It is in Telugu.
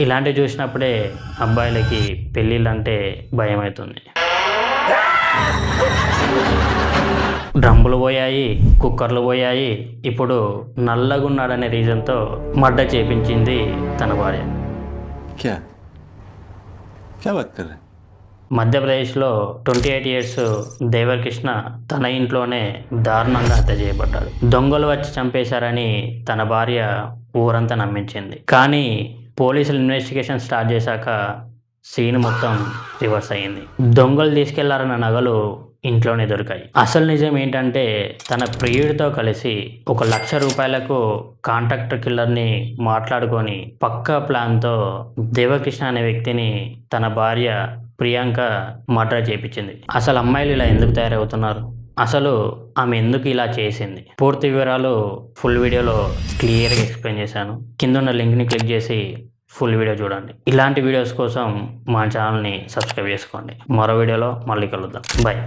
ఇలాంటివి చూసినప్పుడే అబ్బాయిలకి పెళ్ళిళ్ళంటే భయమవుతుంది. డ్రమ్ములు పోయాయి, కుక్కర్లు పోయాయి. ఇప్పుడు నల్లగున్నాడనే రీజన్తో మర్డర్ చేపించింది తన భార్య. మధ్యప్రదేశ్లో 28 ఇయర్స్ దేవకృష్ణ తన ఇంట్లోనే దారుణంగా హత్య చేయబడ్డాడు. దొంగలు వచ్చి చంపేశారని తన భార్య ఊరంతా నమ్మించింది. కానీ పోలీసులు ఇన్వెస్టిగేషన్ స్టార్ట్ చేశాక సీన్ మొత్తం రివర్స్ అయ్యింది. దొంగలు తీసుకెళ్లారన్న నగలు ఇంట్లోనే దొరికాయి. అసలు నిజం ఏంటంటే తన ప్రియుడితో కలిసి 1,00,000 రూపాయలకు కాంట్రాక్ట్ కిల్లర్ని మాట్లాడుకొని పక్కా ప్లాన్తో దేవకృష్ణ అనే వ్యక్తిని తన భార్య ప్రియాంక మర్డర్ చేయించింది. అసలు అమ్మాయిలు ఇలా ఎందుకు తయారవుతున్నారు, అసలు ఆమె ఎందుకు ఇలా చేసింది, పూర్తి వివరాలు ఫుల్ వీడియోలో క్లియర్గా ఎక్స్ప్లెయిన్ చేశాను. కింద ఉన్న లింక్ని క్లిక్ చేసి ఫుల్ వీడియో చూడండి. ఇలాంటి వీడియోస్ కోసం మా ఛానల్ని సబ్స్క్రైబ్ చేసుకోండి. మరో వీడియోలో మళ్ళీ కలుద్దాం. బాయ్.